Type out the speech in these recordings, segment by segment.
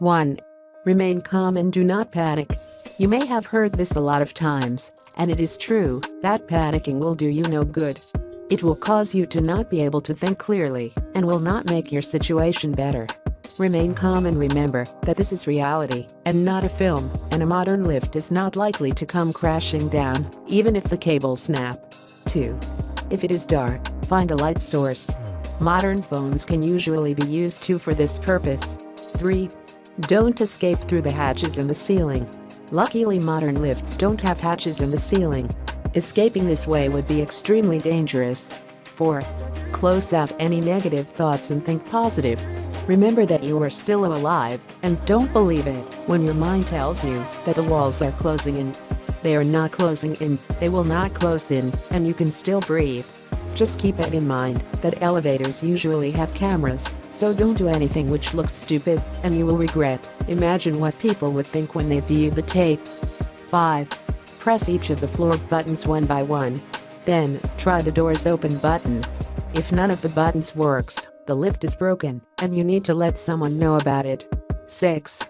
1. Remain calm and do not panic. You may have heard this a lot of times, and it is true that panicking will do you no good. It will cause you to not be able to think clearly and will not make your situation better. Remain calm and remember that this is reality and not a film, and a modern lift is not likely to come crashing down, even if the cables snap. 2. If it is dark, find a light source. Modern phones can usually be used too for this purpose. 3. Don't escape through the hatches in the ceiling. Luckily, modern lifts don't have hatches in the ceiling. Escaping this way would be extremely dangerous. 4. Close out any negative thoughts and think positive. Remember that you are still alive, and don't believe it when your mind tells you that the walls are closing in. They are not closing in, they will not close in, and you can still breathe. Just keep it in mind that elevators usually have cameras, so don't do anything which looks stupid and you will regret. Imagine what people would think when they view the tape. 5. Press each of the floor buttons one by one. Then, try the doors open button. If none of the buttons works, the lift is broken, and you need to let someone know about it. 6.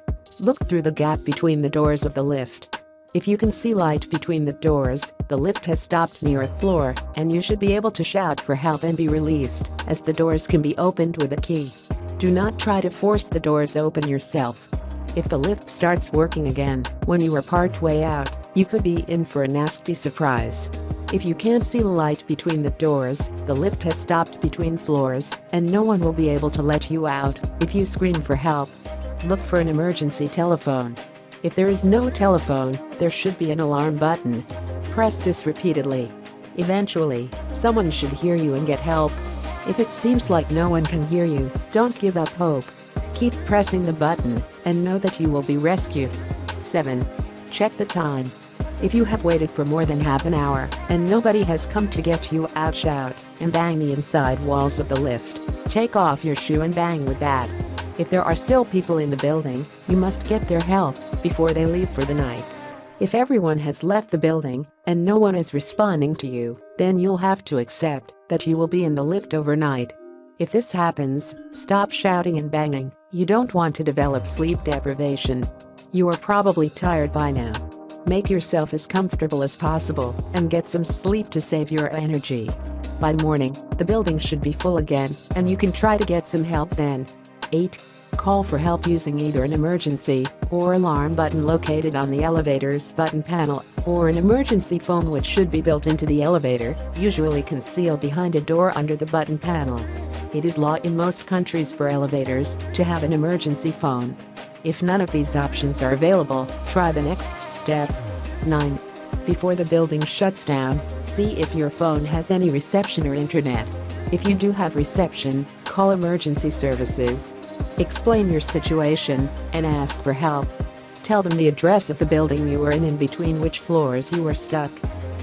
Look through the gap between the doors of the lift. If you can see light between the doors, the lift has stopped near a floor, and you should be able to shout for help and be released, as the doors can be opened with a key. Do not try to force the doors open yourself. If the lift starts working again when you are part way out, you could be in for a nasty surprise. If you can't see the light between the doors, the lift has stopped between floors, and no one will be able to let you out if you scream for help. Look for an emergency telephone. If there is no telephone, there should be an alarm button. Press this repeatedly. Eventually, someone should hear you and get help. If it seems like no one can hear you, don't give up hope. Keep pressing the button and know that you will be rescued. 7. Check the time. If you have waited for more than half an hour and nobody has come to get you out, shout and bang the inside walls of the lift. Take off your shoe and bang with that. If there are still people in the building, you must get their help before they leave for the night. If everyone has left the building and no one is responding to you, then you'll have to accept that you will be in the lift overnight. If this happens, stop shouting and banging. You don't want to develop sleep deprivation. You are probably tired by now. Make yourself as comfortable as possible and get some sleep to save your energy. By morning, the building should be full again, and you can try to get some help then. 8. Call for help using either an emergency or alarm button located on the elevator's button panel, or an emergency phone which should be built into the elevator, usually concealed behind a door under the button panel. It is law in most countries for elevators to have an emergency phone. If none of these options are available, try the next step. 9. Before the building shuts down, see if your phone has any reception or internet. If you do have reception, call emergency services. Explain your situation and ask for help. Tell them the address of the building you are in and between which floors you are stuck.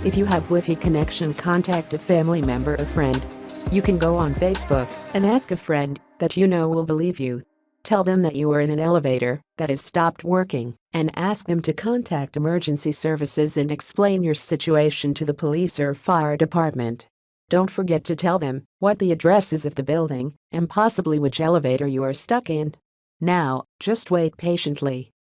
If you have Wi-Fi connection, contact a family member or friend. You can go on Facebook and ask a friend that you know will believe you. Tell them that you are in an elevator that has stopped working and ask them to contact emergency services and explain your situation to the police or fire department. Don't forget to tell them what the address is of the building and possibly which elevator you are stuck in. Now, just wait patiently